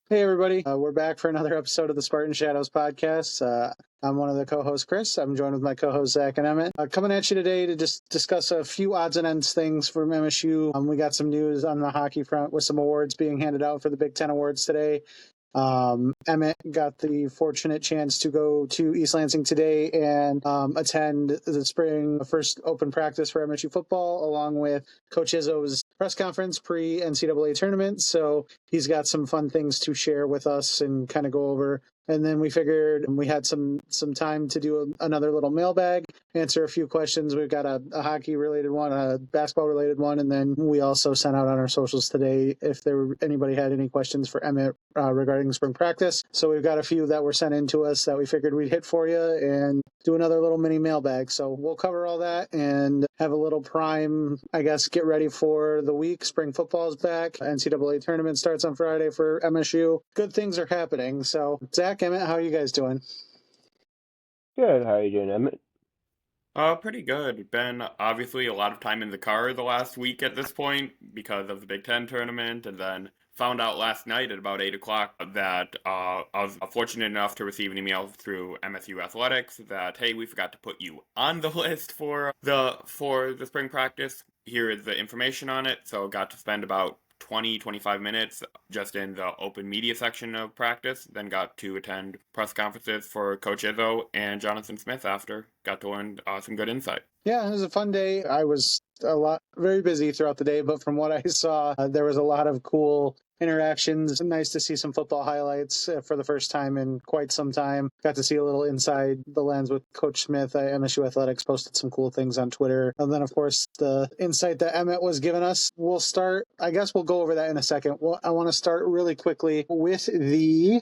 Hey, everybody. We're back for another episode of the Spartan Shadows podcast. I'm one of the co-hosts, Chris. I'm joined with my co-hosts, Zach and Emmett. Coming at you today to just discuss a few odds and ends things from MSU. We got some news on the hockey front with some awards being handed out for the Big Ten Awards today. Emmett got the fortunate chance to go to East Lansing today and attend the spring first open practice for MSU football, along with Coach Izzo's press conference pre-NCAA tournament. So he's got some fun things to share with us and kind of go over. And then we figured we had some time to do another little mailbag, answer a few questions. We've got a hockey-related one, a basketball-related one, and then we also sent out on our socials today if anybody had any questions for Emmett regarding spring practice. So we've got a few that were sent in to us that we figured we'd hit for you and do another little mini mailbag. So we'll cover all that and have a little prime, I guess, get ready for the week. Spring football's back. NCAA tournament starts on Friday for MSU. Good things are happening. So Zach, Emmett, how are you guys doing? Good. How are you doing, Emmett? Pretty good. Been obviously a lot of time in the car the last week at this point because of the Big Ten tournament, and then found out last night at about 8 o'clock that I was fortunate enough to receive an email through MSU Athletics that, hey, we forgot to put you on the list for the spring practice. Here is the information on it. So got to spend about 25 minutes just in the open media section of practice, then got to attend press conferences for Coach Izzo and Jonathan Smith after. Got to learn some good insight. Yeah, it was a fun day. I was very busy throughout the day, but from what I saw, there was a lot of cool interactions. Nice to see some football highlights for the first time in quite some time. Got to see a little inside the lens with Coach Smith. MSU Athletics posted some cool things on Twitter. And then, of course, the insight that Emmett was giving us. We'll go over that in a second. Well, I want to start really quickly with the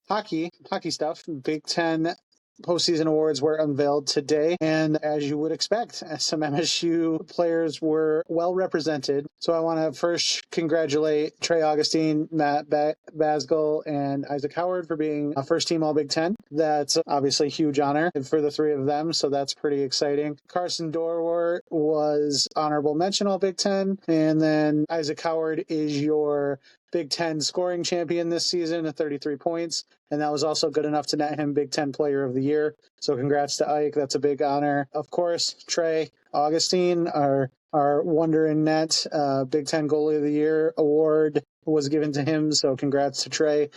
hockey stuff. Big Ten postseason awards were unveiled today, and as you would expect, some MSU players were well represented. So I want to first congratulate Trey Augustine, Matt Basgall, and Isaac Howard for being a first team All Big Ten. That's obviously a huge honor for the three of them, so that's pretty exciting. Carson Dorwart was honorable mention All Big Ten, and then Isaac Howard is your Big Ten scoring champion this season at 33 points, and that was also good enough to net him Big Ten Player of the Year. So congrats to Ike. That's a big honor. Of course, Trey Augustine, our Wonder in Net Big Ten Goalie of the Year award was given to him. So congrats to Trey.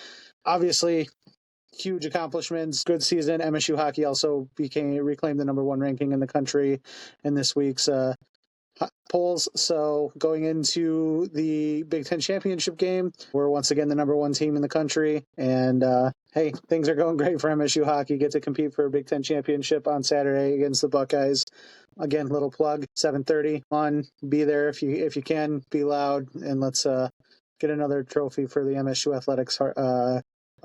Obviously, huge accomplishments. Good season. MSU hockey also reclaimed the number one ranking in the country in this week's polls. So going into the Big Ten championship game, we're once again the number one team in the country. And hey, things are going great for MSU hockey. Get to compete for a Big Ten championship on Saturday against the Buckeyes. Again, little plug, 7:30 on. Be there if you can. Be loud, and let's get another trophy for the MSU Athletics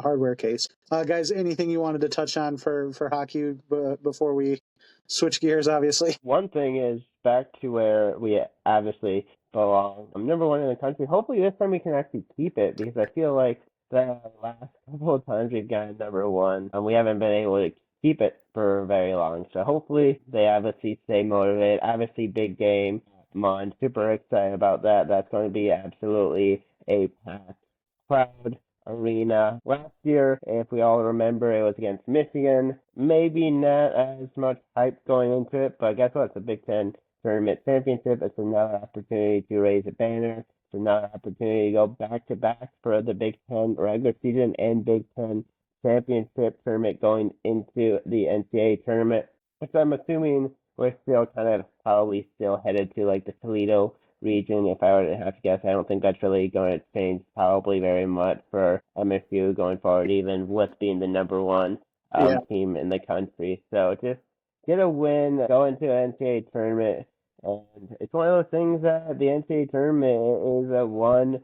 hardware case. Guys, anything you wanted to touch on for hockey before we switch gears? Obviously, one thing is back to where we obviously belong. I'm number one in the country. Hopefully this time we can actually keep it, because I feel like the last couple of times we've gotten number one and we haven't been able to keep it for very long. So hopefully they obviously stay motivated. Obviously big game. I'm super excited about that. That's going to be absolutely a packed crowd arena. Last year, if we all remember, it was against Michigan. Maybe not as much hype going into it, but guess what? It's a Big Ten tournament championship. It's another opportunity to raise a banner. It's another opportunity to go back-to-back for the Big Ten regular season and Big Ten championship tournament going into the NCAA tournament, which I'm assuming we're still kind of probably still headed to like the Toledo region. If I were to have to guess, I don't think that's really going to change probably very much for MSU going forward, even with being the number one team in the country. So just get a win, go into an NCAA tournament, and it's one of those things that the NCAA tournament is a one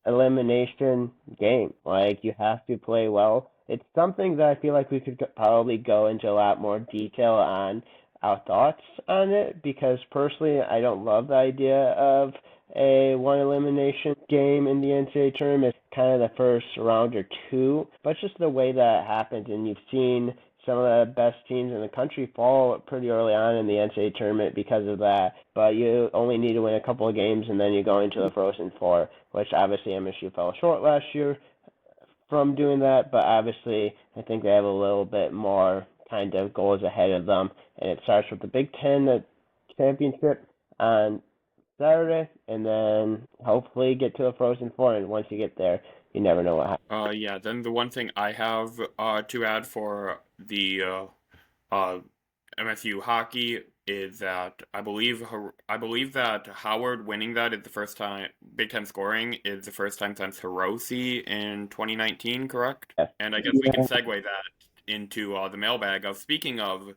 elimination game. Like, you have to play well. It's something that I feel like we could probably go into a lot more detail on our thoughts on it, because personally I don't love the idea of a one elimination game in the NCAA tournament. It's kind of the first round or two, but just the way that happens, and you've seen some of the best teams in the country fall pretty early on in the NCAA tournament because of that. But you only need to win a couple of games, and then you go into the Frozen Four, which obviously MSU fell short last year from doing that. But obviously, I think they have a little bit more kind of goals ahead of them, and it starts with the Big Ten championship on Saturday, and then hopefully get to the Frozen Four. And once you get there, you never know what happens. Yeah, then the one thing I have to add for the MSU hockey is that I believe that Howard winning that is the first time Big Ten scoring is the first time since Hiroshi in 2019, correct? Yes. And I guess we can segue that into the mailbag of speaking of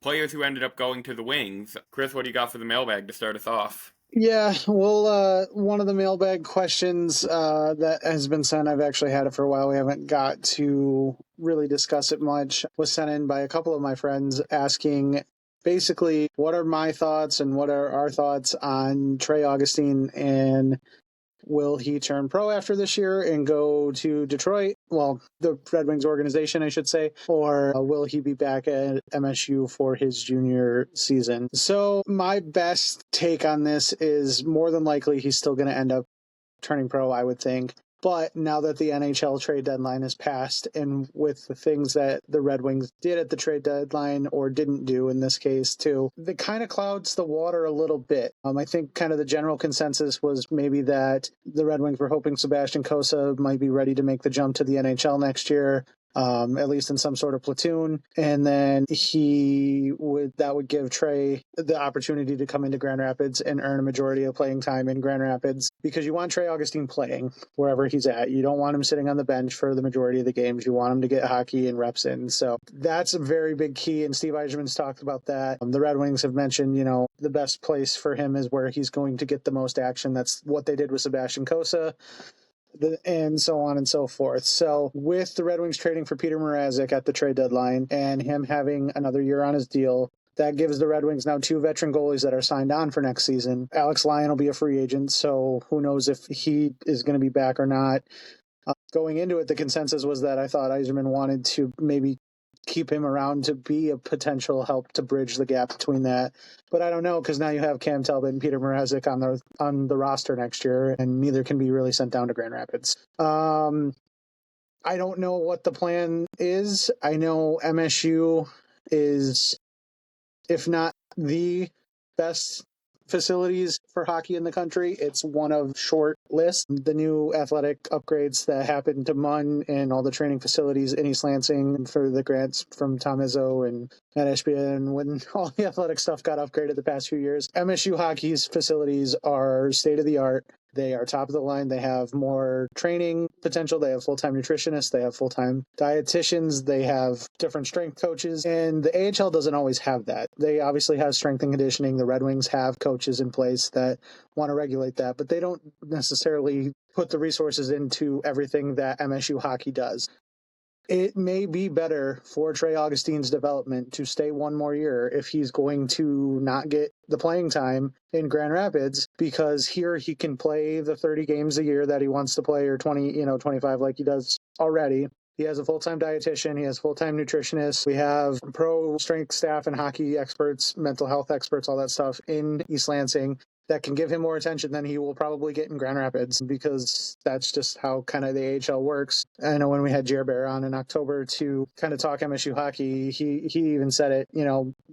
players who ended up going to the Wings. Chris, what do you got for the mailbag to start us off? Yeah, well, one of the mailbag questions that has been sent, I've actually had it for a while. We haven't got to really discuss it much, was sent in by a couple of my friends asking basically what are my thoughts and what are our thoughts on Trey Augustine, and will he turn pro after this year and go to Detroit? Well, the Red Wings organization, I should say. Or will he be back at MSU for his junior season? So my best take on this is more than likely he's still going to end up turning pro, I would think. But now that the NHL trade deadline has passed, and with the things that the Red Wings did at the trade deadline or didn't do in this case too, it kind of clouds the water a little bit. I think kind of the general consensus was maybe that the Red Wings were hoping Sebastian Cossa might be ready to make the jump to the NHL next year. At least in some sort of platoon, and then that would give Trey the opportunity to come into Grand Rapids and earn a majority of playing time in Grand Rapids, because you want Trey Augustine playing wherever he's at. You don't want him sitting on the bench for the majority of the games. You want him to get hockey and reps in. So that's a very big key, and Steve Yzerman's talked about that. The Red Wings have mentioned, the best place for him is where he's going to get the most action. That's what they did with Sebastian Cossa, and so on and so forth. So with the Red Wings trading for Peter Mrazek at the trade deadline and him having another year on his deal, that gives the Red Wings now 2 veteran goalies that are signed on for next season. Alex Lyon will be a free agent, so who knows if he is going to be back or not. Going into it, the consensus was that I thought Yzerman wanted to maybe keep him around to be a potential help to bridge the gap between that. But I don't know, because now you have Cam Talbot and Peter Mrazek on the roster next year, and neither can be really sent down to Grand Rapids. I don't know what the plan is. I know MSU is, if not the best facilities for hockey in the country, it's one of short lists. The new athletic upgrades that happened to MUN and all the training facilities in East Lansing for the grants from Tom Izzo and Matt Ishbia, and when all the athletic stuff got upgraded the past few years, MSU hockey's facilities are state of the art. They are top of the line. They have more training potential. They have full-time nutritionists. They have full-time dietitians. They have different strength coaches. And the AHL doesn't always have that. They obviously have strength and conditioning. The Red Wings have coaches in place that want to regulate that, but they don't necessarily put the resources into everything that MSU hockey does. It may be better for Trey Augustine's development to stay one more year if he's going to not get the playing time in Grand Rapids, because here he can play the 30 games a year that he wants to play, or 20, 25 like he does already. He has a full-time dietitian. He has full-time nutritionists. We have pro strength staff and hockey experts, mental health experts, all that stuff in East Lansing that can give him more attention than he will probably get in Grand Rapids, because that's just how kind of the AHL works. I know when we had Jer Bear on in October to kind of talk MSU hockey, he even said it,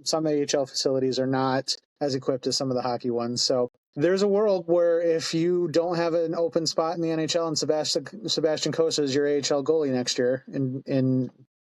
some AHL facilities are not as equipped as some of the hockey ones. So there's a world where if you don't have an open spot in the NHL and Sebastian Cossa is your AHL goalie next year in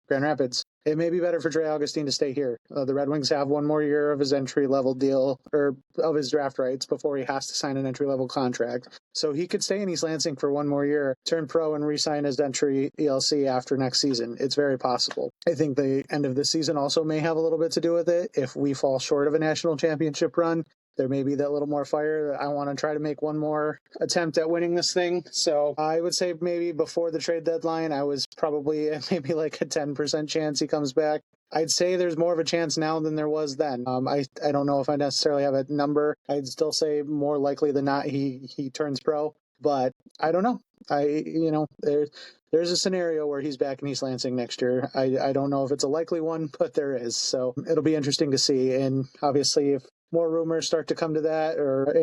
Grand Rapids, it may be better for Trey Augustine to stay here. The Red Wings have one more year of his entry-level deal, or of his draft rights, before he has to sign an entry-level contract. So he could stay in East Lansing for one more year, turn pro, and re-sign his entry ELC after next season. It's very possible. I think the end of the season also may have a little bit to do with it. If we fall short of a national championship run, there may be that little more fire. I want to try to make one more attempt at winning this thing. So I would say maybe before the trade deadline, I was probably maybe like a 10% chance he comes back. I'd say there's more of a chance now than there was then. I don't know if I necessarily have a number. I'd still say more likely than not he turns pro, but I don't know. There's a scenario where he's back in East Lansing next year. I don't know if it's a likely one, but there is. So it'll be interesting to see. And obviously, if more rumors start to come to that, or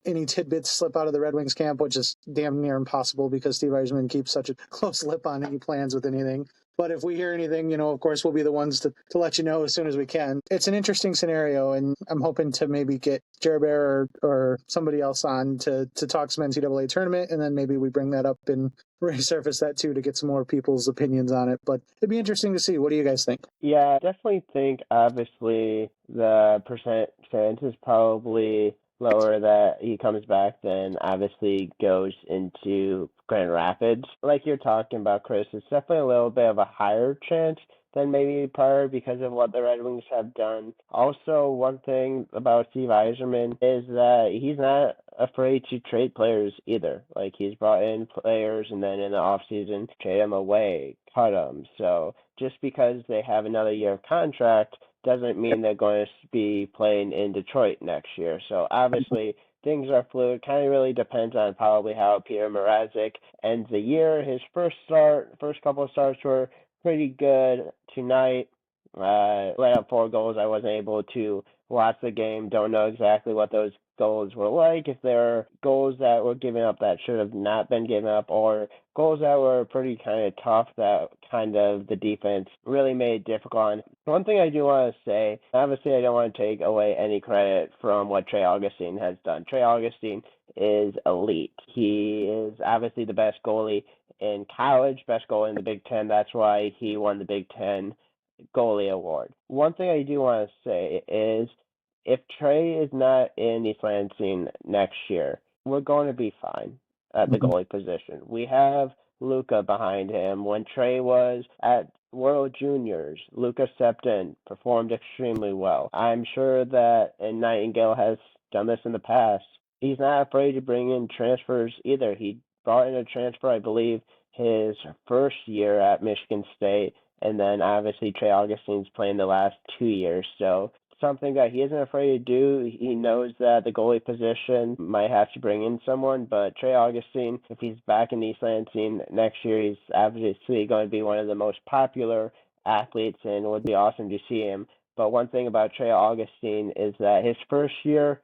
any tidbits slip out of the Red Wings camp, which is damn near impossible because Steve Yzerman keeps such a close lip on any plans with anything. But if we hear anything, of course, we'll be the ones to let you know as soon as we can. It's an interesting scenario, and I'm hoping to maybe get Jer Bear or somebody else on to talk some NCAA tournament, and then maybe we bring that up and resurface that too to get some more people's opinions on it. But it'd be interesting to see. What do you guys think? Yeah, I definitely think obviously the chance is probably lower that he comes back than obviously goes into Grand Rapids. Like you're talking about, Chris, it's definitely a little bit of a higher chance than maybe prior because of what the Red Wings have done. Also, one thing about Steve Yzerman is that he's not afraid to trade players either. Like he's brought in players and then in the offseason trade them away, cut them. So just because they have another year of contract doesn't mean they're going to be playing in Detroit next year. So obviously things are fluid. Kind of really depends on probably how Peter Mrazek ends the year. His first couple of starts were pretty good tonight. Let up 4 goals. I wasn't able to watch the game. Don't know exactly what those goals were like. If there are goals that were given up that should have not been given up, or goals that were pretty kind of tough that kind of the defense really made difficult. One thing I do want to say, obviously I don't want to take away any credit from what Trey Augustine has done. Trey Augustine is elite. He is obviously the best goalie in college, best goalie in the Big Ten. That's why he won the Big Ten goalie award. One thing I do want to say is if Trey is not in East Lansing next year, we're going to be fine at the goalie position. We have Luka behind him. When Trey was at World Juniors, Luka stepped in, performed extremely well. I'm sure that, and Nightingale has done this in the past, he's not afraid to bring in transfers either. He brought in a transfer, I believe, his first year at Michigan State, and then obviously Trey Augustine's playing the last 2 years. So something that he isn't afraid to do. He knows that the goalie position might have to bring in someone, but Trey Augustine, if he's back in East Lansing next year, he's obviously going to be one of the most popular athletes, and it would be awesome to see him. But one thing about Trey Augustine is that his first year,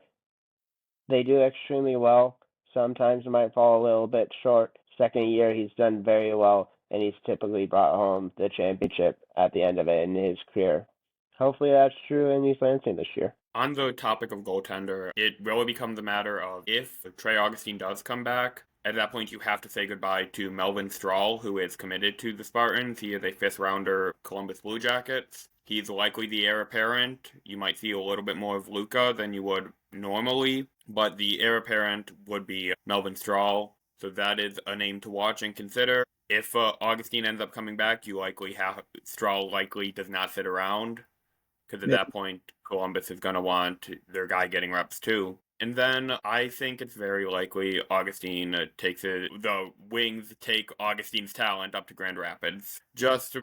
they do extremely well. Sometimes it might fall a little bit short. Second year, he's done very well, and he's typically brought home the championship at the end of it in his career. Hopefully that's true in East Lansing this year. On the topic of goaltender, it really becomes a matter of if Trey Augustine does come back, at that point you have to say goodbye to Melvin Strahl, who is committed to the Spartans. He is a 5th-rounder Columbus Blue Jackets. He's likely the heir apparent. You might see a little bit more of Luka than you would normally, but the heir apparent would be Melvin Strahl. So that is a name to watch and consider. If Augustine ends up coming back, Strahl likely does not sit around, because at that point, Columbus is going to want their guy getting reps too. And then I think it's very likely the Wings take Augustine's talent up to Grand Rapids.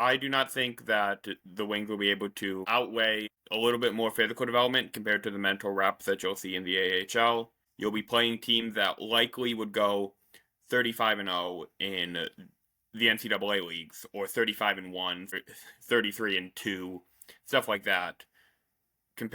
I do not think that the Wings will be able to outweigh a little bit more physical development compared to the mental reps that you'll see in the AHL. You'll be playing teams that likely would go 35-0 in the NCAA leagues, or 35-1, 33-2. Stuff like that, in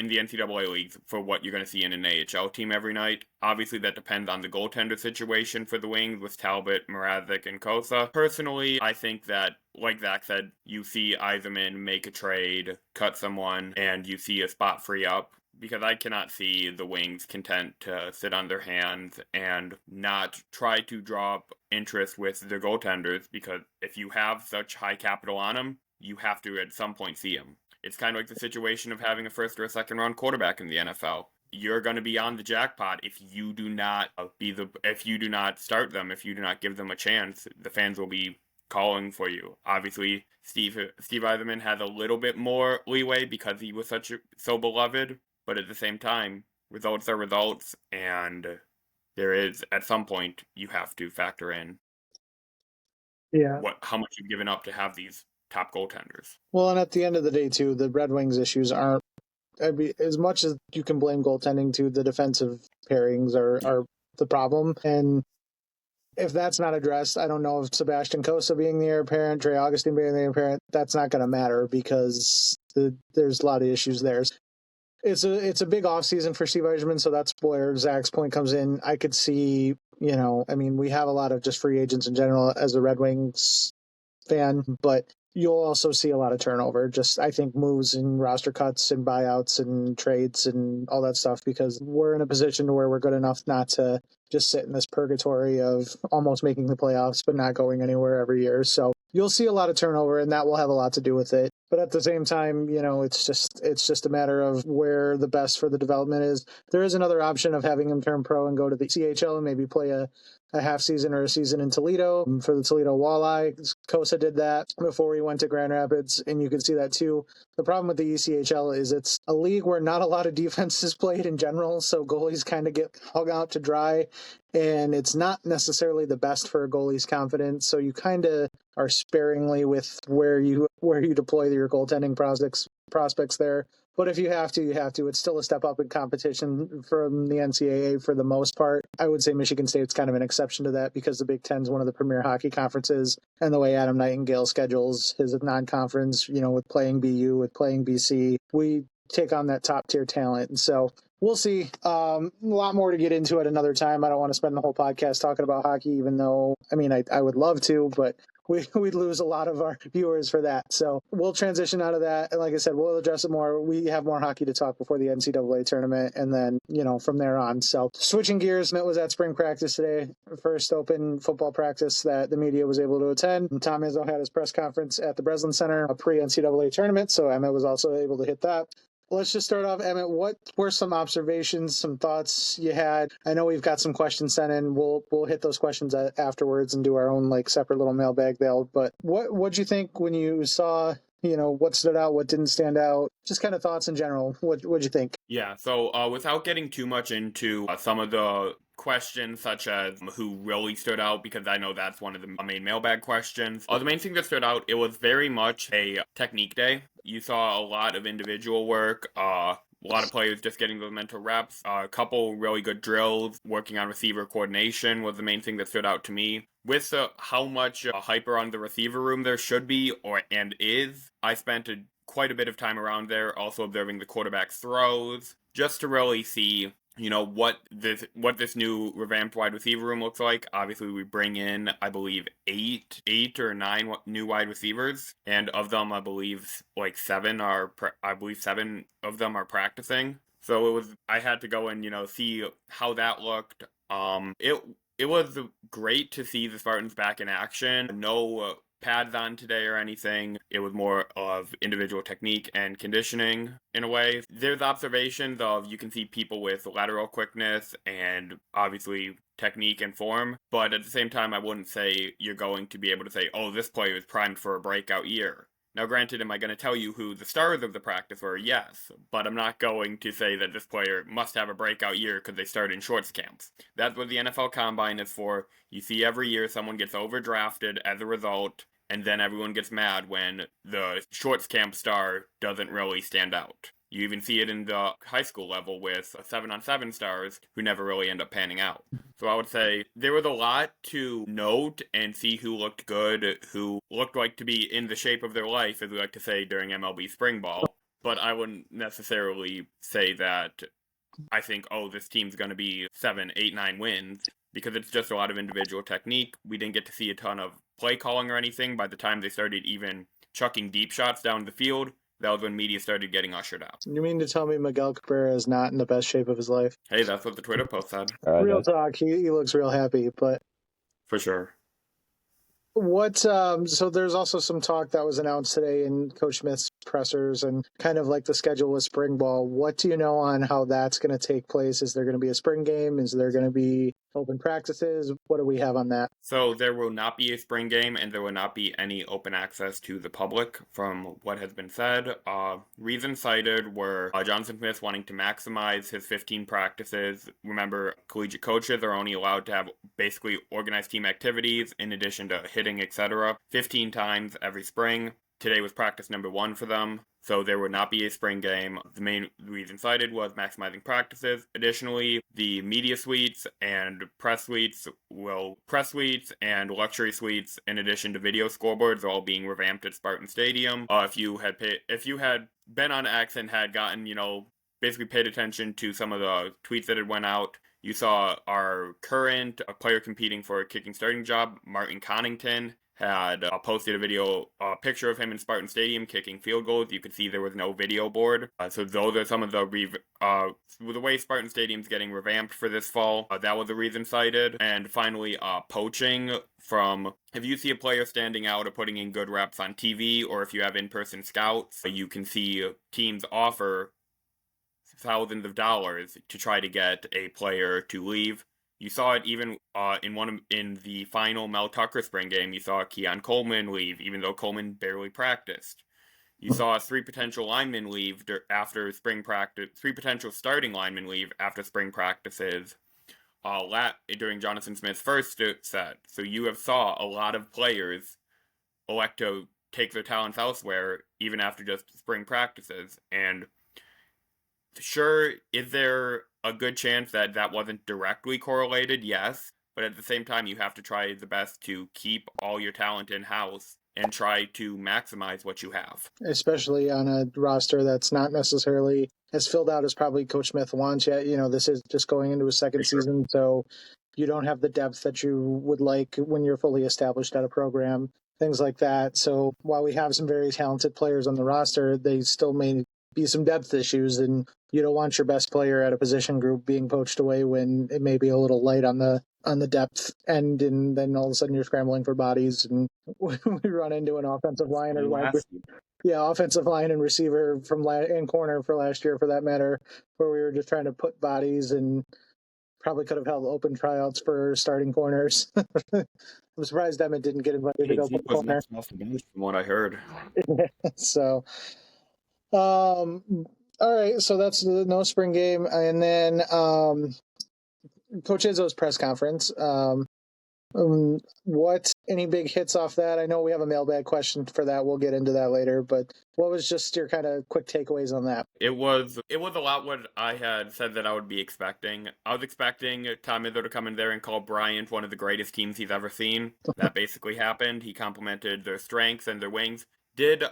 the NCAA leagues for what you're going to see in an AHL team every night. Obviously, that depends on the goaltender situation for the Wings with Talbot, Mrazek, and Kosa. Personally, I think that, like Zach said, you see Yzerman make a trade, cut someone, and you see a spot free up, because I cannot see the Wings content to sit on their hands and not try to drop interest with their goaltenders, because if you have such high capital on them, you have to at some point see him. It's kind of like the situation of having a 1st or a 2nd round quarterback in the NFL. You're going to be on the jackpot if you do not start them, if you do not give them a chance. The fans will be calling for you. Obviously, Steve Yzerman has a little bit more leeway because he was so beloved, but at the same time, results are results, and there is, at some point, you have to factor in how much you've given up to have these top goaltenders. Well, and at the end of the day, too, the Red Wings issues aren't, as much as you can blame goaltending, too, the defensive pairings are the problem. And if that's not addressed, I don't know if Sebastian Cosa being the heir apparent, Trey Augustine being the heir apparent, that's not going to matter because there's a lot of issues there. It's a big offseason for Steve Eiserman, so that's where Zach's point comes in. I could see, we have a lot of just free agents in general as a Red Wings fan, but you'll also see a lot of turnover. Just, I think, moves and roster cuts and buyouts and trades and all that stuff, because we're in a position where we're good enough not to just sit in this purgatory of almost making the playoffs but not going anywhere every year. So you'll see a lot of turnover, and that will have a lot to do with it. But at the same time, it's just a matter of where the best for the development is. There is another option of having him turn pro and go to the CHL and maybe play a half season or a season in Toledo for the Toledo Walleye. Cosa did that before he went to Grand Rapids, and you can see that too. The problem with the ECHL is it's a league where not a lot of defense is played in general, so goalies kind of get hung out to dry, and it's not necessarily the best for a goalie's confidence, so you kind of are sparingly with where you deploy your goaltending prospects there. But if you have to, you have to. It's still a step up in competition from the NCAA for the most part. I would say Michigan State's kind of an exception to that because the Big Ten is one of the premier hockey conferences, and the way Adam Nightingale schedules his non-conference, with playing BU, with playing BC, we take on that top-tier talent. And so we'll see. A lot more to get into at another time. I don't want to spend the whole podcast talking about hockey, even though, I would love to, but we'd lose a lot of our viewers for that. So we'll transition out of that. And like I said, we'll address it more. We have more hockey to talk before the NCAA tournament. And then, from there on. So switching gears, Emmett was at spring practice today, first open football practice that the media was able to attend. And Tom Izzo had his press conference at the Breslin Center, a pre-NCAA tournament. So Emmett was also able to hit that. Let's just start off, Emmett. What were some observations, some thoughts you had? I know we've got some questions sent in. We'll hit those questions afterwards and do our own separate little mailbag there. But what'd you think when you saw, what stood out, what didn't stand out? Just kind of thoughts in general. What'd you think? Yeah, so without getting too much into some of the questions, such as who really stood out, because I know that's one of the main mailbag questions. The main thing that stood out, it was very much a technique day. You saw a lot of individual work, a lot of players just getting those mental reps, a couple really good drills, working on receiver coordination was the main thing that stood out to me. With how much hype around the receiver room there should be, and is, I spent quite a bit of time around there, also observing the quarterback's throws, just to really see what this new revamped wide receiver room looks like. Obviously, we bring in, I believe, eight or nine new wide receivers, and of them, I believe seven of them are practicing. So I had to go and see how that looked. It was great to see the Spartans back in action. No pads on today or anything. It was more of individual technique and conditioning in a way. There's observations of, you can see people with lateral quickness and obviously technique and form, but at the same time, I wouldn't say you're going to be able to say, oh, this player is primed for a breakout year. Now, granted, am I going to tell you who the stars of the practice were? Yes, but I'm not going to say that this player must have a breakout year because they started in shorts camps. That's what the NFL Combine is for. You see every year someone gets overdrafted as a result, and then everyone gets mad when the shorts camp star doesn't really stand out. You even see it in the high school level with 7-on-7 stars who never really end up panning out. So I would say there was a lot to note and see who looked good, who looked like to be in the shape of their life, as we like to say during MLB spring ball. But I wouldn't necessarily say that I think, oh, this team's going to be 7, 8, 9 wins, because it's just a lot of individual technique. We didn't get to see a ton of play calling or anything. By the time they started even chucking deep shots down the field, that was when media started getting ushered out. You mean to tell me Miguel Cabrera is not in the best shape of his life? Hey, that's what the Twitter post said. Real talk, he looks real happy, but... For sure. So there's also some talk that was announced today in Coach Smith's pressers and kind of the schedule with spring ball. What do you know on how that's going to take place? Is there going to be a spring game? Is there going to be open practices? What do we have on that? So there will not be a spring game, and there will not be any open access to the public from what has been said. Reasons cited were Jonathan Smith wanting to maximize his 15 practices. Remember, collegiate coaches are only allowed to have basically organized team activities in addition to hitting, etc., 15 times every spring. Today was practice number 1 for them. So there would not be a spring game. The main reason cited was maximizing practices. Additionally, the media suites and press suites and luxury suites, in addition to video scoreboards, are all being revamped at Spartan Stadium. If you had been on X and had gotten, basically paid attention to some of the tweets that had went out, you saw our current player competing for a kicking starting job, Martin Connington, had posted a picture of him in Spartan Stadium kicking field goals. You could see there was no video board. So those are some of the way Spartan Stadium's getting revamped for this fall. That was the reason cited. And finally, poaching from, if you see a player standing out or putting in good reps on TV, or if you have in-person scouts, you can see teams offer thousands of dollars to try to get a player to leave. You saw it even in the final Mel Tucker spring game. You saw Keon Coleman leave, even though Coleman barely practiced. You saw 3 potential linemen leave after spring practice. 3 potential starting linemen leave after spring practices during Jonathan Smith's first set. So you have saw a lot of players elect to take their talents elsewhere, even after just spring practices. And sure, is there a good chance that that wasn't directly correlated? Yes. But at the same time, you have to try the best to keep all your talent in-house and try to maximize what you have. Especially on a roster that's not necessarily as filled out as probably Coach Smith wants yet. This is just going into his second season, so you don't have the depth that you would like when you're fully established at a program, things like that. So while we have some very talented players on the roster, they still may be some depth issues, and you don't want your best player at a position group being poached away when it may be a little light on the depth end, and then all of a sudden you're scrambling for bodies, and we run into an offensive line offensive line and receiver and corner for last year, for that matter, where we were just trying to put bodies and probably could have held open tryouts for starting corners. I'm surprised Emmett didn't get invited to go play corner. From what I heard. So, all right. So that's the no spring game, and then Coach Izzo's press conference. What any big hits off that? I know we have a mailbag question for that. We'll get into that later, but what was just your kind of quick takeaways on that? It was a lot what I had said that I would be expecting. I was expecting Tom Izzo to come in there and call Bryant one of the greatest teams he's ever seen. That basically happened. He complimented their strengths and their wings. Did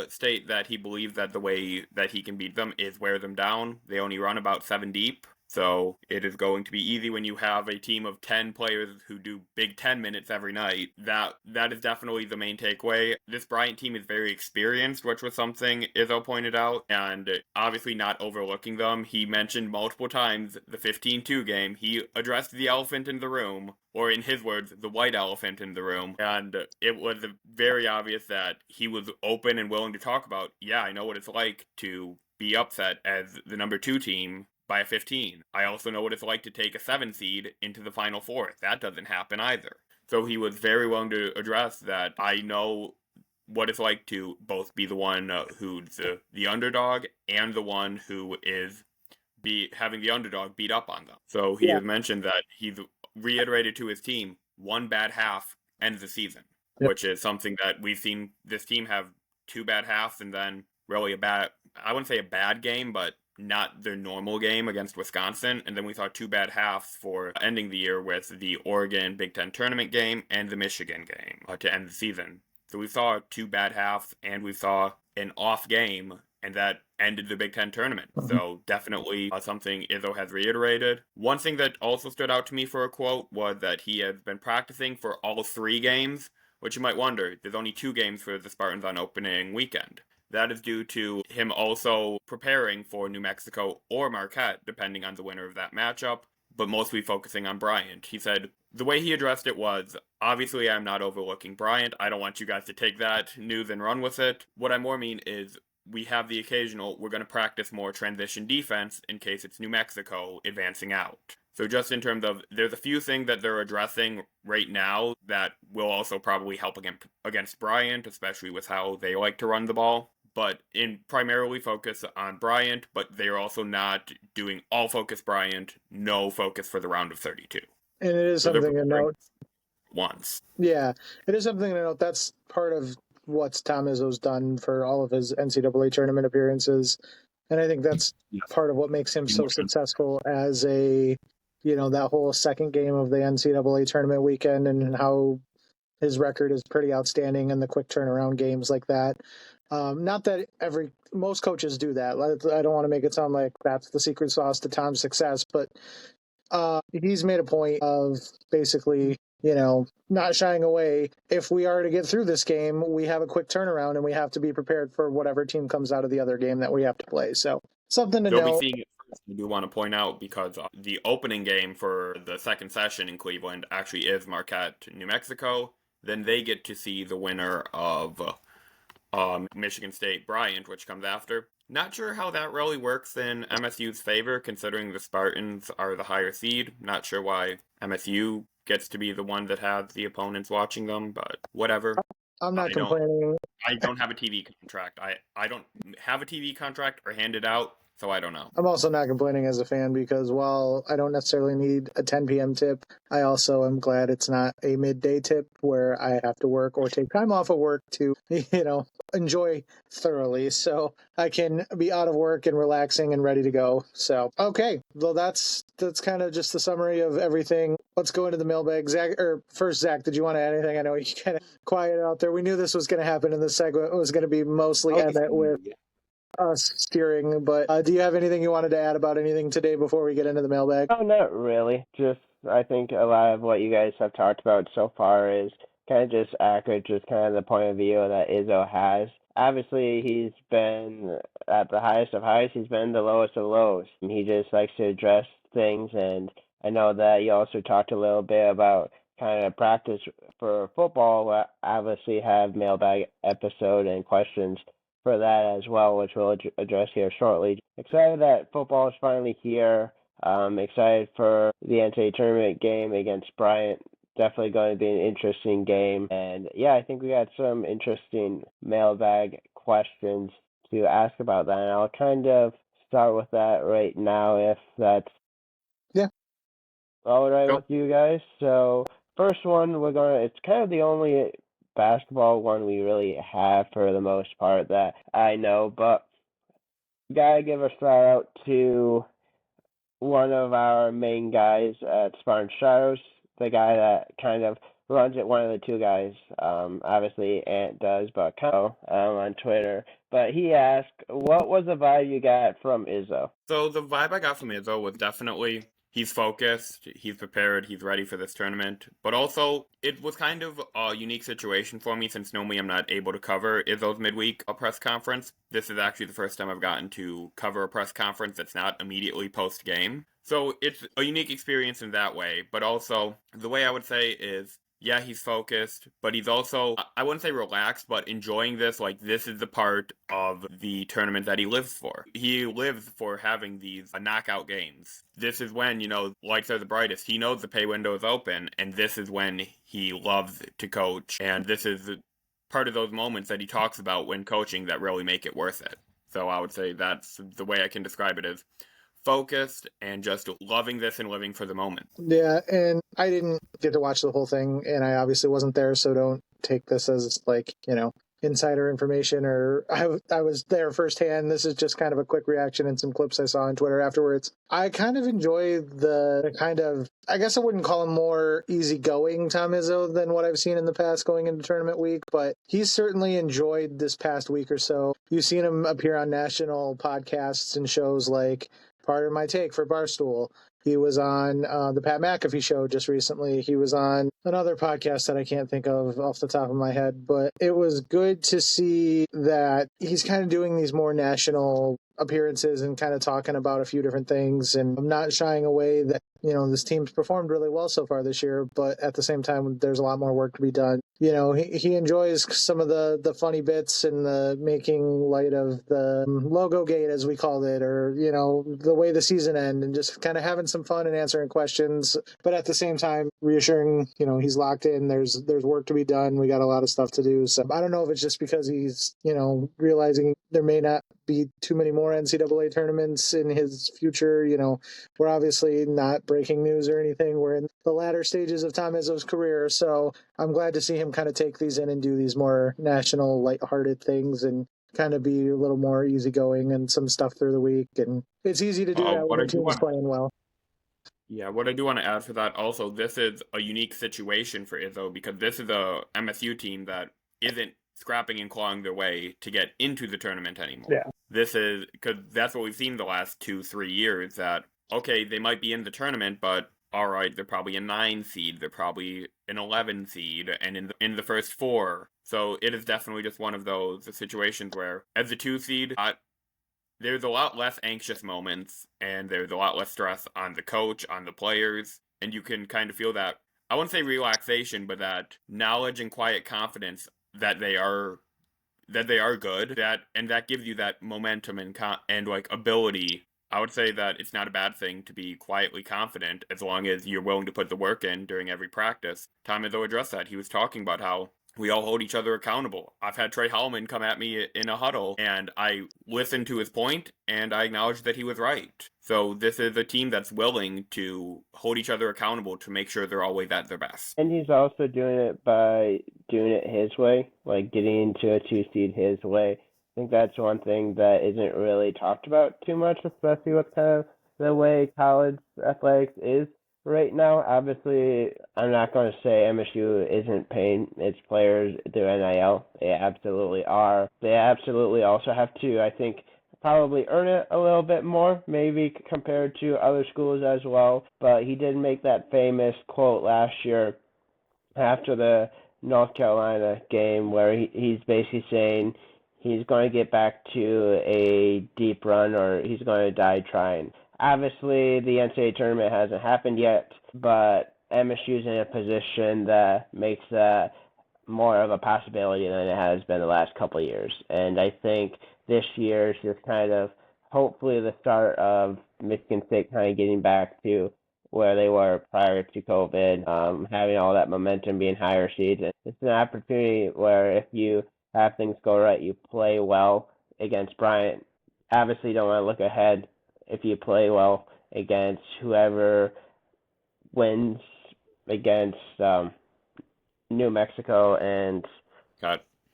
state that he believes that the way that he can beat them is wear them down. They only run about 7 deep. So it is going to be easy when you have a team of 10 players who do big 10 minutes every night. That is definitely the main takeaway. This Bryant team is very experienced, which was something Izzo pointed out, and obviously not overlooking them. He mentioned multiple times the 15-2 game. He addressed the elephant in the room, or in his words, the white elephant in the room. And it was very obvious that he was open and willing to talk about, yeah, I know what it's like to be upset as the number 2 team by a 15. I also know what it's like to take a 7 seed into the Final Four. That doesn't happen either. So he was very willing to address that. I know what it's like to both be the one who's the underdog and the one who is having the underdog beat up on them. So he has mentioned that he's reiterated to his team, 1 bad half ends the season, which is something that we've seen this team have 2 bad halves and then really I wouldn't say a bad game, but not their normal game against Wisconsin. And then we saw 2 bad halves for ending the year with the Oregon Big Ten tournament game and the Michigan game to end the season. So we saw 2 bad halves and we saw an off game, and that ended the Big Ten tournament. So definitely something Izzo has reiterated. One thing that also stood out to me for a quote was that he has been practicing for all 3 games, which you might wonder, there's only 2 games for the Spartans on opening weekend. That is due to him also preparing for New Mexico or Marquette, depending on the winner of that matchup, but mostly focusing on Bryant. He said, the way he addressed it was, obviously I'm not overlooking Bryant. I don't want you guys to take that news and run with it. What I more mean is, we have the occasional, we're going to practice more transition defense in case it's New Mexico advancing out. So just in terms of, there's a few things that they're addressing right now that will also probably help against Bryant, especially with how they like to run the ball. But primarily focus on Bryant, but they're also not doing all focus Bryant, no focus for the round of 32. And it is something to note. Once. Yeah, it is something to note. That's part of what Tom Izzo's done for all of his NCAA tournament appearances. And I think that's part of what makes him so successful as a, that whole second game of the NCAA tournament weekend, and how his record is pretty outstanding in the quick turnaround games like that. Not that most coaches do that. I don't want to make it sound like that's the secret sauce to Tom's success, but he's made a point of basically, not shying away. If we are to get through this game, we have a quick turnaround and we have to be prepared for whatever team comes out of the other game that we have to play. So something to They'll know. be seeing it first. I do want to point out, because the opening game for the second session in Cleveland actually is Marquette, New Mexico. Then they get to see the winner of Michigan State Bryant, which comes after. Not sure how that really works in MSU's favor, considering the Spartans are the higher seed. Not sure why MSU gets to be the one that has the opponents watching them, but whatever. I'm not complaining. I don't have a TV contract. I don't have a TV contract or hand it out, so I don't know. I'm also not complaining as a fan, because while I don't necessarily need a 10 p.m. tip, I also am glad it's not a midday tip where I have to work or take time off of work to, enjoy thoroughly. So I can be out of work and relaxing and ready to go. So, okay. Well, that's kind of just the summary of everything. Let's go into the mailbag. Zach, did you want to add anything? I know you kind of quiet out there. We knew this was going to happen in this segment. It was going to be mostly Emmett with us steering, but do you have anything you wanted to add about anything today before we get into the mailbag? No, not really. Just, I think a lot of what you guys have talked about so far is kind of just accurate, just kind of the point of view that Izzo has. Obviously, he's been at the highest of highs. He's been the lowest of lows. He just likes to address things, and I know that you also talked a little bit about kind of practice for football. We'll obviously have mailbag episode and questions for that as well, which we'll address here shortly. Excited that football is finally here. Excited for the NCAA tournament game against Bryant. Definitely going to be an interesting game. And yeah, I think we got some interesting mailbag questions to ask about that. And I'll kind of start with that right now, if that's all right with you guys. So first one, it's kind of the only basketball one we really have for the most part that I know, but gotta give a shout out to one of our main guys at Spartan Shadows, the guy that kind of runs it, one of the two guys, obviously Ant does, but kind of on Twitter. But he asked, what was the vibe you got from Izzo? So the vibe I got from Izzo was definitely he's focused, he's prepared, he's ready for this tournament. But also, it was kind of a unique situation for me, since normally I'm not able to cover Izzo's midweek press conference. This is actually the first time I've gotten to cover a press conference that's not immediately post-game. So it's a unique experience in that way. But also, the way I would say is, yeah, he's focused, but he's also, I wouldn't say relaxed, but enjoying this. Like, this is the part of the tournament that he lives for. He lives for having these knockout games. This is when, lights are the brightest. He knows the pay window is open, and this is when he loves to coach. And this is part of those moments that he talks about when coaching that really make it worth it. So I would say that's the way I can describe it, is focused and just loving this and living for the moment. Yeah, and I didn't get to watch the whole thing, and I obviously wasn't there, so don't take this as insider information, or I was there firsthand. This is just kind of a quick reaction and some clips I saw on Twitter afterwards. I kind of enjoy the kind of, I guess I wouldn't call him more easygoing Tom Izzo than what I've seen in the past going into tournament week, but he's certainly enjoyed this past week or so. You've seen him appear on national podcasts and shows like Pardon My Take for Barstool. He was on the Pat McAfee show just recently. He was on another podcast that I can't think of off the top of my head, but it was good to see that he's kind of doing these more national appearances and kind of talking about a few different things. And I'm not shying away that, this team's performed really well so far this year, but at the same time, there's a lot more work to be done. He enjoys some of the funny bits and the making light of the logo gate, as we called it, or, the way the season ended, and just kind of having some fun and answering questions, but at the same time, reassuring, he's locked in. There's work to be done. We got a lot of stuff to do. So I don't know if it's just because he's, realizing there may not be too many more NCAA tournaments in his future. We're obviously not breaking news or anything. We're in the latter stages of Tom Izzo's career, so I'm glad to see him kind of take these in and do these more national, lighthearted things and kind of be a little more easygoing and some stuff through the week. And it's easy to do that What when I the do team's want playing well. Yeah, what I do want to add for that also, this is a unique situation for Izzo because this is a MSU team that isn't scrapping and clawing their way to get into the tournament anymore. Yeah. This is because that's what we've seen the last 2-3 years that, okay, they might be in the tournament, but all right, they're probably a 9 seed, they're probably an 11 seed, and in the first 4. So it is definitely just one of those situations where, as a 2 seed, there's a lot less anxious moments, and there's a lot less stress on the coach, on the players, and you can kind of feel that, I wouldn't say relaxation, but that knowledge and quiet confidence that they are good, that gives you that momentum and like ability. I would say that it's not a bad thing to be quietly confident as long as you're willing to put the work in during every practice. Tom Izzo addressed that. He was talking about how we all hold each other accountable. I've had Trey Hallman come at me in a huddle, and I listened to his point, and I acknowledged that he was right. So this is a team that's willing to hold each other accountable to make sure they're always at their best. And he's also doing it by doing it his way, like getting into a 2 seed his way. I think that's one thing that isn't really talked about too much, especially with kind of the way college athletics is right now. Obviously, I'm not going to say MSU isn't paying its players their NIL. They absolutely are. They absolutely also have to, I think, probably earn it a little bit more, maybe compared to other schools as well. But he did make that famous quote last year after the North Carolina game where he's basically saying he's going to get back to a deep run or he's going to die trying. Obviously, the NCAA tournament hasn't happened yet, but MSU's in a position that makes that more of a possibility than it has been the last couple of years. And I think this year is just kind of hopefully the start of Michigan State kind of getting back to where they were prior to COVID, having all that momentum, being higher seeds. It's an opportunity where if you have things go right, you play well against Bryant. Obviously, you don't want to look ahead if you play well against whoever wins against New Mexico and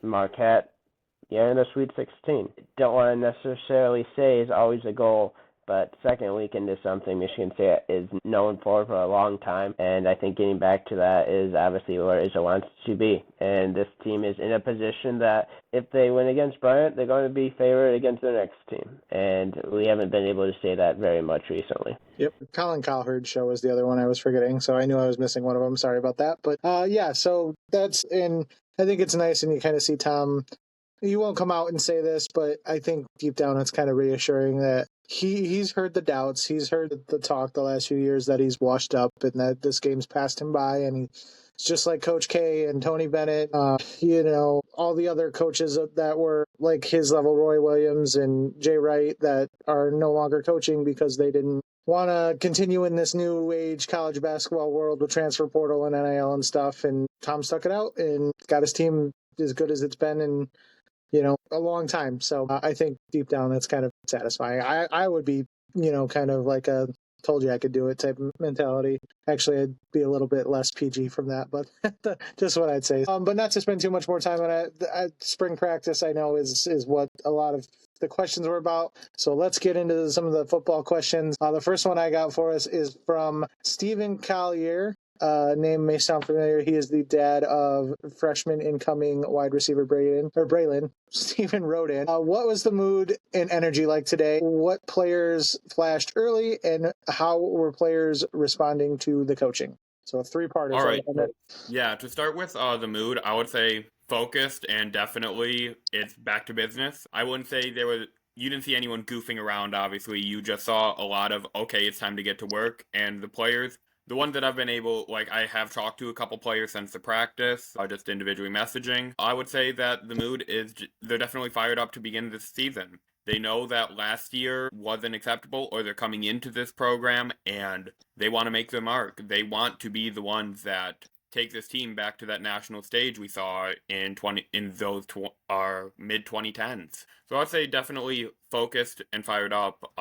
Marquette. You're in the Sweet 16. Don't want to necessarily say is always a goal, but second weekend is something Michigan State is known for a long time, and I think getting back to that is obviously where Izzo wants to be. And this team is in a position that if they win against Bryant, they're going to be favored against the next team, and we haven't been able to say that very much recently. Yep, Colin Cowherd's show was the other one I was forgetting, so I knew I was missing one of them. Sorry about that. But yeah, so that's, and I think it's nice, and you kind of see Tom. You won't come out and say this, but I think deep down it's kind of reassuring that he's heard the doubts. He's heard the talk the last few years that he's washed up and that this game's passed him by. And he's just like Coach K and Tony Bennett, all the other coaches that were like his level, Roy Williams and Jay Wright, that are no longer coaching because they didn't want to continue in this new age college basketball world with transfer portal and NIL and stuff. And Tom stuck it out and got his team as good as it's been in a long time. So I think deep down that's kind of satisfying. I would be, kind of like a told you I could do it type of mentality. Actually, I'd be a little bit less PG from that, but just what I'd say. But not to spend too much more time on it. Spring practice, I know, is what a lot of the questions were about. So let's get into some of the football questions. The first one I got for us is from Steven Collier. Name may sound familiar. He is the dad of freshman incoming wide receiver Braylon. Stephen wrote in, what was the mood and energy like today? What players flashed early and how were players responding to the coaching? So a 3-parter. All right. Yeah, to start with the mood, I would say focused and definitely it's back to business. I wouldn't say you didn't see anyone goofing around, obviously. You just saw a lot of, okay, it's time to get to work. And the players, the ones that I've been able, I have talked to a couple players since the practice, just individually messaging. I would say that the mood is, they're definitely fired up to begin this season. They know that last year wasn't acceptable, or they're coming into this program and they want to make their mark. They want to be the ones that take this team back to that national stage we saw in our mid 2010s. So I'd say definitely focused and fired up.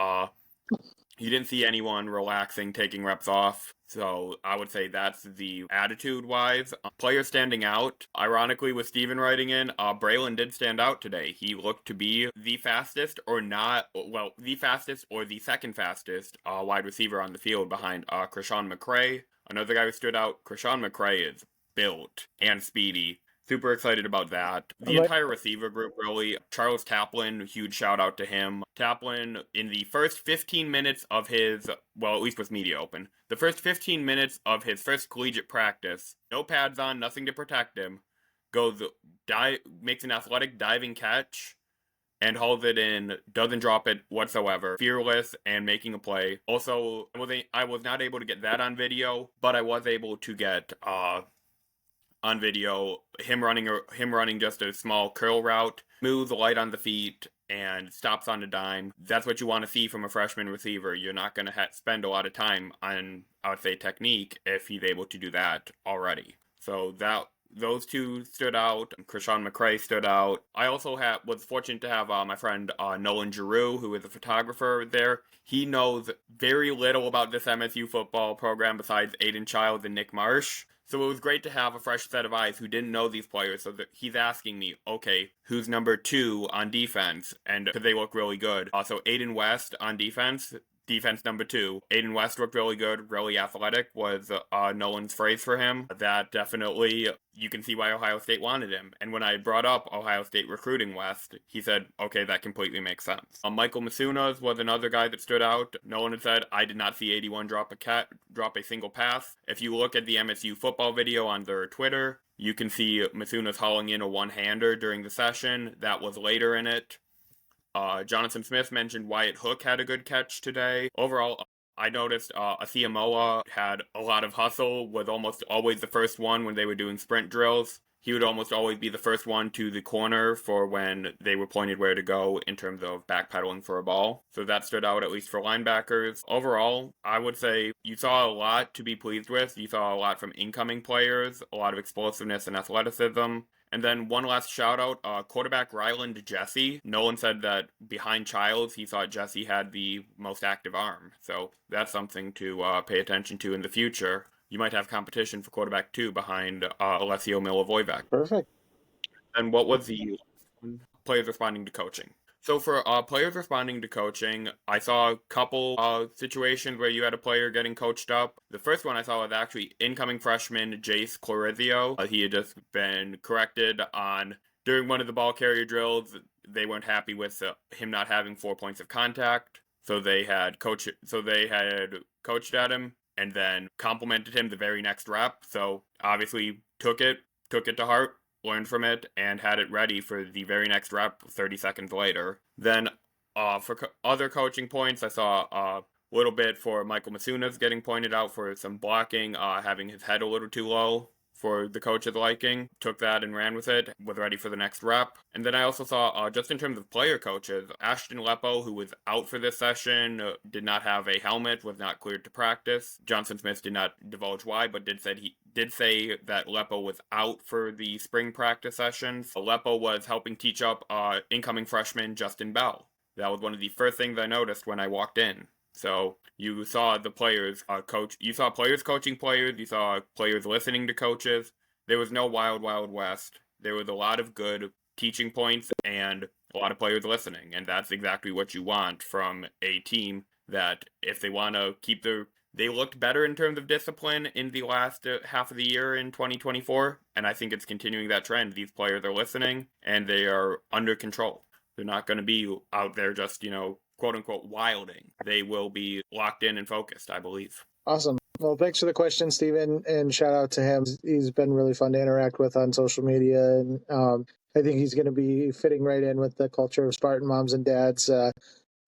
You didn't see anyone relaxing, taking reps off. So I would say that's the attitude-wise. Players standing out. Ironically, with Steven writing in, Braylon did stand out today. He looked to be the fastest or the fastest or the second fastest wide receiver on the field behind Krishan McCray. Another guy who stood out, Krishan McCray, is built and speedy. Super excited about that. The entire receiver group, really. Charles Taplin, huge shout out to him. Taplin, in the first 15 minutes of his, well, at least with media open, the first 15 minutes of his first collegiate practice, no pads on, nothing to protect him, makes an athletic diving catch, and hauls it in, doesn't drop it whatsoever. Fearless and making a play. Also, I was not able to get that on video, but I was able to get, on video, him running just a small curl route, smooth, light on the feet, and stops on a dime. That's what you want to see from a freshman receiver. You're not going to spend a lot of time on, I would say, technique if he's able to do that already. So those two stood out. Krishan McCray stood out. I also was fortunate to have my friend Nolan Giroux, who is a photographer there. He knows very little about this MSU football program besides Aiden Childs and Nick Marsh. So it was great to have a fresh set of eyes who didn't know these players. So that he's asking me, okay, who's number 2 on defense? And because they look really good. So Aiden West on defense number 2. Aiden West looked really good, really athletic was Nolan's phrase for him. That definitely, you can see why Ohio State wanted him. And when I brought up Ohio State recruiting West, he said, okay, that completely makes sense. Michael Masunas was another guy that stood out. Nolan had said, I did not see 81 drop a single pass. If you look at the MSU football video on their Twitter, you can see Masunas hauling in a one-hander during the session. That was later in it. Jonathan Smith mentioned Wyatt Hook had a good catch today. Overall, I noticed Asiamoa had a lot of hustle, was almost always the first one when they were doing sprint drills. He would almost always be the first one to the corner for when they were pointed where to go in terms of backpedaling for a ball. So that stood out, at least for linebackers. Overall, I would say you saw a lot to be pleased with. You saw a lot from incoming players, a lot of explosiveness and athleticism. And then one last shout out, quarterback Ryland Jesse. Nolan said that behind Childs, he thought Jesse had the most active arm. So that's something to pay attention to in the future. You might have competition for quarterback 2 behind Alessio Milivojevic. Perfect. And what was the players responding to coaching? So for players responding to coaching, I saw a couple situations where you had a player getting coached up. The first one I saw was actually incoming freshman Jace Clorizio. He had just been corrected on, during one of the ball carrier drills, they weren't happy with him not having 4 points of contact. So they had coached at him and then complimented him the very next rep. So obviously took it to heart, learned from it, and had it ready for the very next rep 30 seconds later. Then for other coaching points, I saw a little bit for Michael Masunas getting pointed out for some blocking, having his head a little too low for the coach's liking. Took that and ran with it, was ready for the next rep. And then I also saw, just in terms of player coaches, Ashton Lepo, who was out for this session, did not have a helmet, was not cleared to practice. Johnson Smith did not divulge why, but did say that Lepo was out for the spring practice sessions. Lepo was helping teach up incoming freshman Justin Bell. That was one of the first things I noticed when I walked in. So you saw the players you saw players coaching players, you saw players listening to coaches. There was no wild west. There was a lot of good teaching points and a lot of players listening, and that's exactly what you want from a team that if they want to they looked better in terms of discipline in the last half of the year in 2024, and I think it's continuing that trend. These players are listening, and they are under control. They're not going to be out there just, quote-unquote wilding. They will be locked in and focused, I believe. Awesome. Well, thanks for the question, Steven, and shout out to him. He's been really fun to interact with on social media, and I think he's going to be fitting right in with the culture of Spartan moms and dads.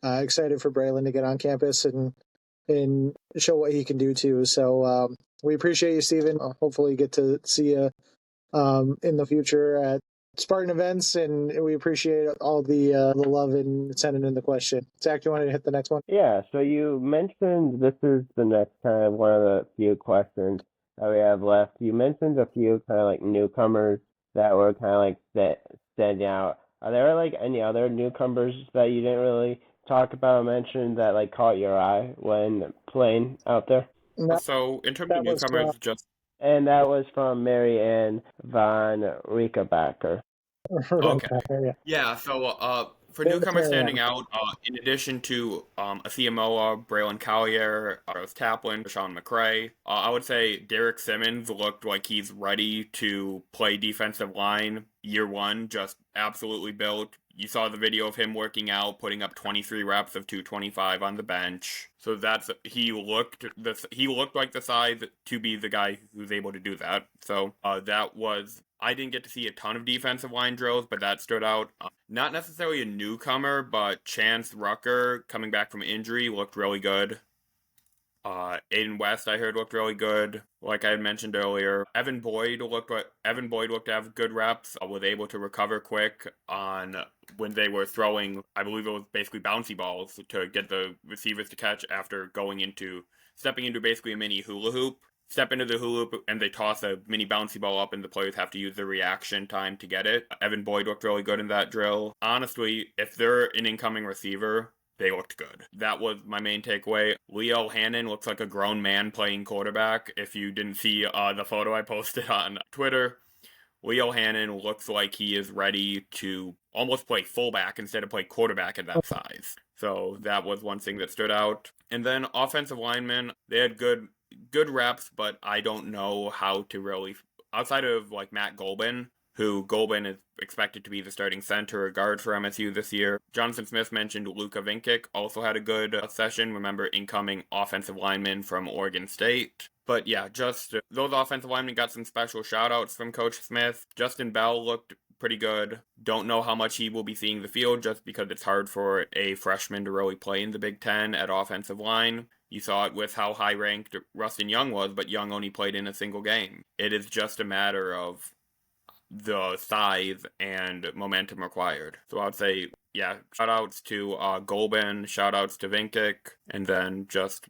Excited for Braylon to get on campus and show what he can do too. So we appreciate you, Steven. Hopefully get to see you in the future at Spartan events, and we appreciate all the love and sending in the question. Zach, do you want to hit the next one? Yeah, so you mentioned this is the next time, one of the few questions that we have left. You mentioned a few kind of like newcomers that were kind of like standing out. Are there like any other newcomers that you didn't really talk about or mention that like caught your eye when playing out there? And So in terms of that was newcomers, just And that was from Mary Ann von Riekebacker. right okay. back there, yeah. Yeah, so for Famous newcomers Marianne. standing out, in addition to Asiamoah, Braylon Collier, Rose Taplin, Sean McCray, I would say Derek Simmons looked like he's ready to play defensive line year one, just absolutely built. You saw the video of him working out, putting up 23 reps of 225 on the bench. So he looked like the size to be the guy who's able to do that. So that was I didn't get to see a ton of defensive line drills, but that stood out. Not necessarily a newcomer, but Chance Rucker coming back from injury looked really good. Aiden West, I heard, looked really good. Like I had mentioned earlier, Evan Boyd looked to have good reps. Was able to recover quick on when they were throwing. I believe it was basically bouncy balls to get the receivers to catch after stepping into basically a mini hula hoop. Step into the hula hoop and they toss a mini bouncy ball up, and the players have to use the reaction time to get it. Evan Boyd looked really good in that drill. Honestly, if they're an incoming receiver, they looked good. That was my main takeaway. Leo Hannon looks like a grown man playing quarterback. If you didn't see the photo I posted on Twitter, Leo Hannon looks like he is ready to almost play fullback instead of play quarterback at that size. So that was one thing that stood out. And then offensive linemen, they had good reps, but I don't know how to really, outside of like Matt Golban, who Golban is expected to be the starting center or guard for MSU this year. Jonathan Smith mentioned Luka Vinkic also had a good session. Remember, incoming offensive lineman from Oregon State. But yeah, just those offensive linemen got some special shout-outs from Coach Smith. Justin Bell looked pretty good. Don't know how much he will be seeing the field just because it's hard for a freshman to really play in the Big Ten at offensive line. You saw it with how high-ranked Rustin Young was, but Young only played in a single game. It is just a matter of the size and momentum required. So I'd say, yeah, shout-outs to Golban, shout-outs to Vinkic, and then just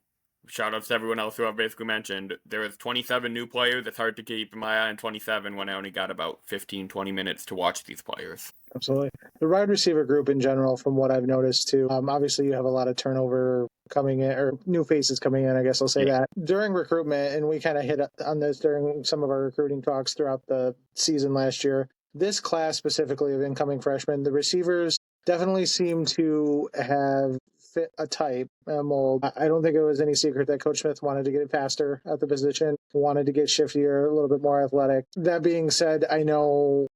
shout-outs to everyone else who I've basically mentioned. There is 27 new players. It's hard to keep my eye on 27 when I only got about 15, 20 minutes to watch these players. Absolutely. The wide receiver group in general, from what I've noticed too, obviously you have a lot of turnover coming in, or new faces coming in, I guess I'll say that. During recruitment, and we kind of hit on this during some of our recruiting talks throughout the season last year, this class specifically of incoming freshmen, the receivers definitely seem to have fit a type, a mold. I don't think it was any secret that Coach Smith wanted to get it faster at the position, wanted to get shiftier, a little bit more athletic. That being said, I know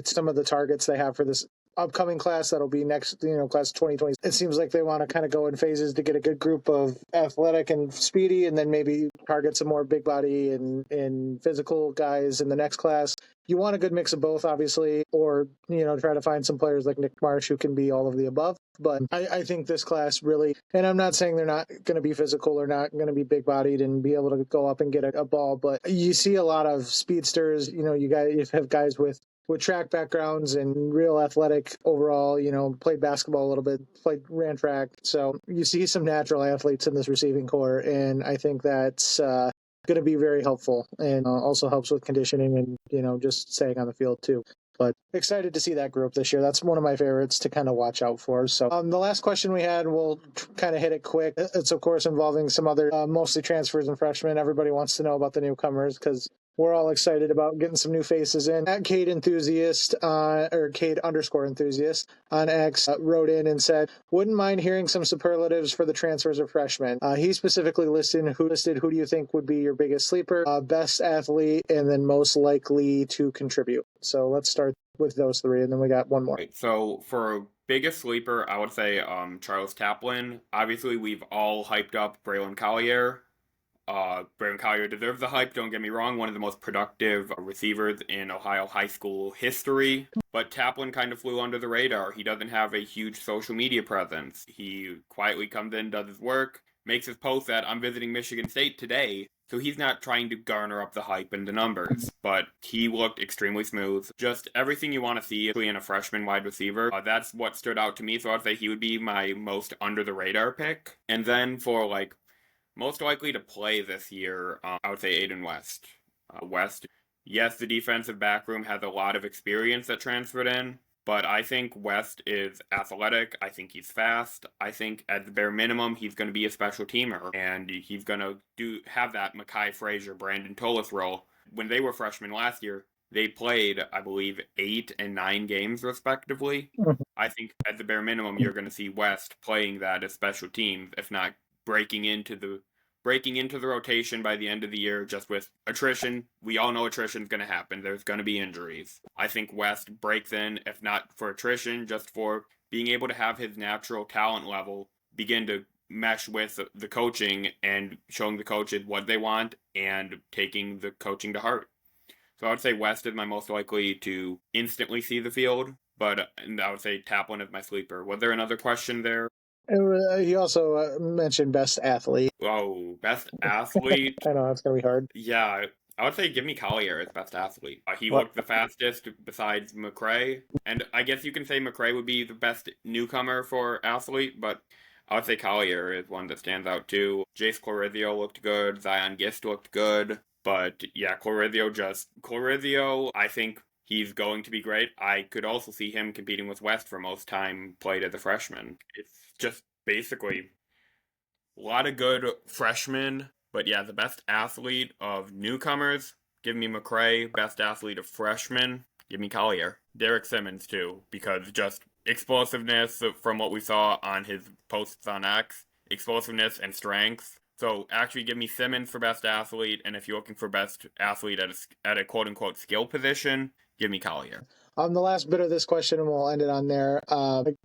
some of the targets they have for this upcoming class that'll be next, class 2020. It seems like they want to kind of go in phases to get a good group of athletic and speedy, and then maybe target some more big body and physical guys in the next class. You want a good mix of both, obviously, or, try to find some players like Nick Marsh who can be all of the above. But I think this class really, and I'm not saying they're not going to be physical or not going to be big bodied and be able to go up and get a ball, but you see a lot of speedsters. You have guys with track backgrounds and real athletic overall, played basketball a little bit, ran track. So you see some natural athletes in this receiving core, and I think that's going to be very helpful, and also helps with conditioning and, just staying on the field too. But excited to see that group this year. That's one of my favorites to kind of watch out for. So the last question we had, we'll kind of hit it quick. It's, of course, involving some other mostly transfers and freshmen. Everybody wants to know about the newcomers because we're all excited about getting some new faces in. At Cade Enthusiast, or Cade_enthusiast on X wrote in and said, wouldn't mind hearing some superlatives for the transfers of freshmen. He specifically listed who do you think would be your biggest sleeper, best athlete, and then most likely to contribute. So let's start with those three, and then we got one more. Right, so for biggest sleeper, I would say Charles Taplin. Obviously, we've all hyped up Braylon Collier. Braylon Collier deserves the hype, don't get me wrong, one of the most productive receivers in Ohio high school history. But Taplin kind of flew under the radar. He doesn't have a huge social media presence. He quietly comes in, does his work, makes his post that I'm visiting Michigan State today. So he's not trying to garner up the hype and the numbers, but he looked extremely smooth. Just everything you want to see in a freshman wide receiver. That's what stood out to me, so I'd say he would be my most under the radar pick. And then for most likely to play this year, I would say Aiden West. West, yes, the defensive backroom has a lot of experience that transferred in, but I think West is athletic. I think he's fast. I think at the bare minimum, he's going to be a special teamer, and he's going to have that Makai Frazier, Brandon Tolis role. When they were freshmen last year, they played, I believe, 8 and 9 games respectively. I think at the bare minimum, you're going to see West playing that as special teams, if not breaking into the rotation by the end of the year. Just with attrition, we all know attrition is going to happen. There's going to be injuries. I think West breaks in, if not for attrition, just for being able to have his natural talent level begin to mesh with the coaching and showing the coaches what they want and taking the coaching to heart. So I would say West is my most likely to instantly see the field, but I would say Taplin is my sleeper. Was there another question there? He also mentioned best athlete. Oh, best athlete? I know, that's going to be hard. Yeah, I would say give me Collier as best athlete. He looked the fastest besides McCray, and I guess you can say McCray would be the best newcomer for athlete, but I would say Collier is one that stands out too. Jace Clorizio looked good, Zion Gist looked good, but yeah, Clorizio, I think he's going to be great. I could also see him competing with West for most time played as a freshman. It's just basically a lot of good freshmen, but yeah, the best athlete of newcomers, give me McCray. Best athlete of freshmen, give me Collier. Derek Simmons too, because just explosiveness from what we saw on his posts on X, explosiveness and strength. So actually give me Simmons for best athlete, and if you're looking for best athlete at a quote-unquote skill position, give me Collier. The last bit of this question, and we'll end it on there.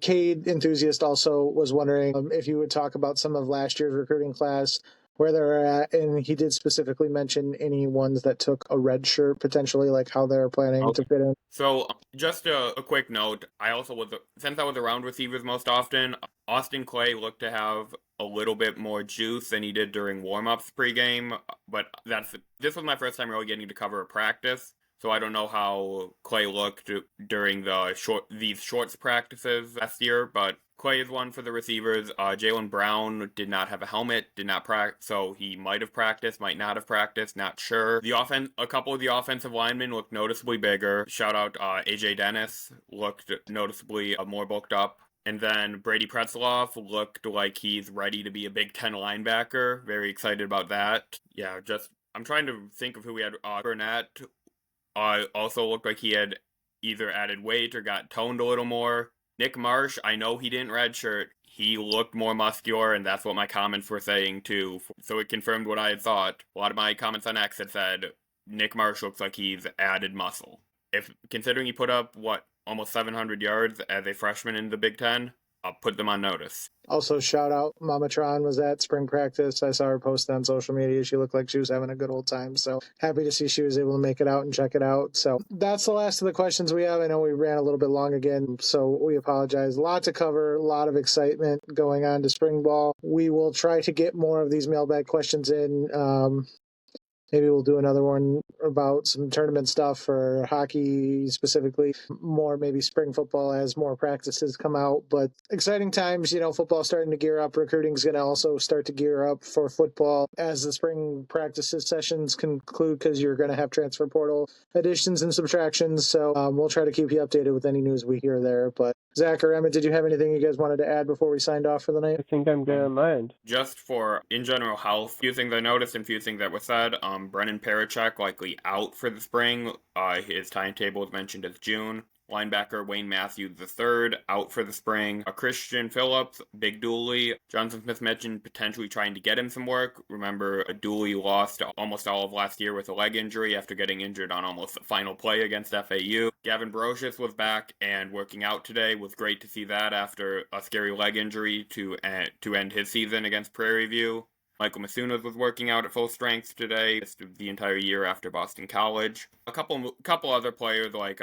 Cade Enthusiast also was wondering if you would talk about some of last year's recruiting class, where they're at, and he did specifically mention any ones that took a red shirt potentially, like how they're planning to fit in. So just a quick note, since I was around receivers most often, Austin Clay looked to have a little bit more juice than he did during warm-ups pregame, but this was my first time really getting to cover a practice. So I don't know how Clay looked during these shorts practices last year, but Clay is one for the receivers. Jalen Brown did not have a helmet, did not practice, so he might have practiced, might not have practiced, not sure. A couple of the offensive linemen looked noticeably bigger. Shout out AJ Dennis, looked noticeably more bulked up. And then Brady Pretzloff looked like he's ready to be a Big Ten linebacker. Very excited about that. Yeah, I'm trying to think of who we had. Burnett also looked like he had either added weight or got toned a little more. Nick Marsh, I know he didn't redshirt. He looked more muscular, and that's what my comments were saying too. So it confirmed what I had thought. A lot of my comments on X had said Nick Marsh looks like he's added muscle. Considering he put up almost 700 yards as a freshman in the Big Ten, I'll put them on notice. Also, shout out, Mama Tron was at spring practice. I saw her post on social media. She looked like she was having a good old time. So happy to see she was able to make it out and check it out. So that's the last of the questions we have. I know we ran a little bit long again, so we apologize. A lot to cover, a lot of excitement going on to spring ball. We will try to get more of these mailbag questions in. Maybe we'll do another one about some tournament stuff for hockey specifically, more maybe spring football as more practices come out. But exciting times, football starting to gear up. Recruiting is going to also start to gear up for football as the spring practices sessions conclude, because you're going to have transfer portal additions and subtractions. So we'll try to keep you updated with any news we hear there. But Zach or Emmett, did you have anything you guys wanted to add before we signed off for the night? I think I'm good on mine. Just for, in general health, few things I noticed and few things that were said. Brennan Parachuk likely out for the spring. His timetable is mentioned as June. Linebacker Wayne Matthews III out for the spring. Christian Phillips, Big Dooley. Johnson Smith mentioned potentially trying to get him some work. Remember, Dooley lost almost all of last year with a leg injury after getting injured on almost the final play against FAU. Gavin Brocious was back and working out today. Was great to see that after a scary leg injury to end his season against Prairie View. Michael Masunas was working out at full strength today, the entire year after Boston College. A couple other players like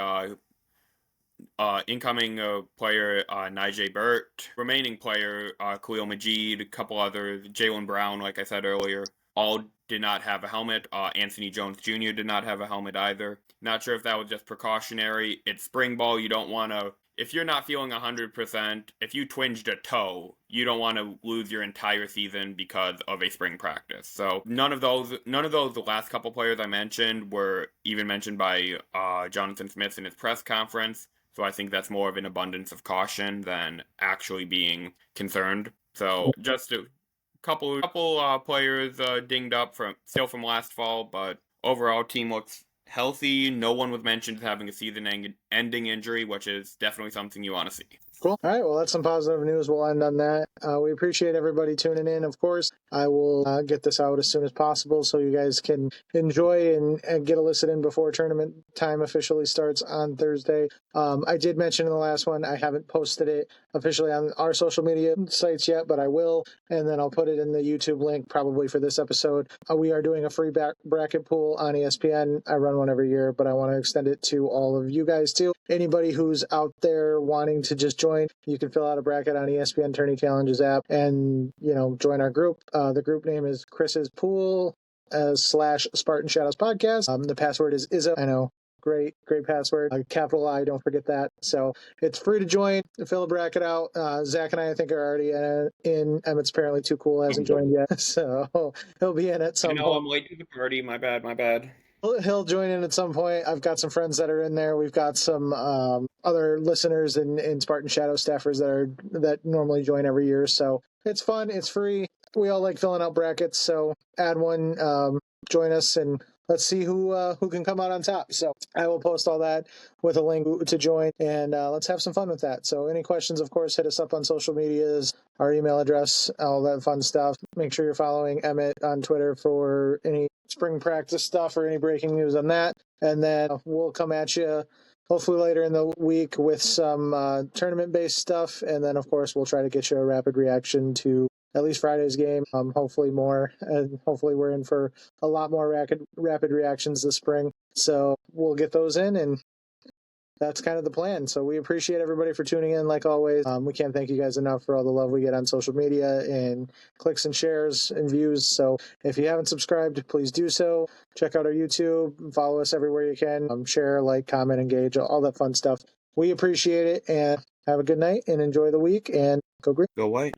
incoming player Nijay Burt, remaining player Khalil Majid, a couple others, Jalen Brown, like I said earlier, all did not have a helmet. Anthony Jones Jr. did not have a helmet either. Not sure if that was just precautionary. It's spring ball. You don't want to if you're not feeling 100%, if you twinged a toe, you don't want to lose your entire season because of a spring practice. So none of those, the last couple players I mentioned were even mentioned by Jonathan Smith in his press conference. So I think that's more of an abundance of caution than actually being concerned. So just a couple players dinged up from last fall, but overall team looks healthy. No one was mentioned having a season-ending injury, which is definitely something you want to see. Cool. All right. Well, that's some positive news. We'll end on that. We appreciate everybody tuning in. Of course, I will get this out as soon as possible so you guys can enjoy and get a listen in before tournament time officially starts on Thursday. I did mention in the last one, I haven't posted it officially on our social media sites yet, but I will. And then I'll put it in the YouTube link probably for this episode. We are doing a free bracket pool on ESPN. I run one every year, but I want to extend it to all of you guys too. Anybody who's out there wanting to just join, you can fill out a bracket on ESPN Tourney Challenges app and, join our group. The group name is Chris's Pool / Spartan Shadows Podcast. The password is Izzo. I know. Great password. Capital I, don't forget that. So it's free to join. Fill a bracket out. Zach and I think are already in. Emmett's apparently too cool, hasn't joined yet. So he'll be in at some point. I'm late to the party. My bad. He'll join in at some point. I've got some friends that are in there. We've got some other listeners and Spartan Shadow staffers that normally join every year. So it's fun. It's free. We all like filling out brackets. So add one, join us, and let's see who can come out on top. So I will post all that with a link to join, and let's have some fun with that. So any questions, of course, hit us up on social medias, our email address, all that fun stuff. Make sure you're following Emmett on Twitter for any spring practice stuff or any breaking news on that. And then we'll come at you hopefully later in the week with some tournament-based stuff. And then, of course, we'll try to get you a rapid reaction to at least Friday's game, hopefully more, and hopefully we're in for a lot more rapid reactions this spring. So we'll get those in, and that's kind of the plan. So we appreciate everybody for tuning in, like always. We can't thank you guys enough for all the love we get on social media and clicks and shares and views. So if you haven't subscribed, please do so. Check out our YouTube, follow us everywhere you can, share, like, comment, engage, all that fun stuff. We appreciate it, and have a good night and enjoy the week, and go green. Go white.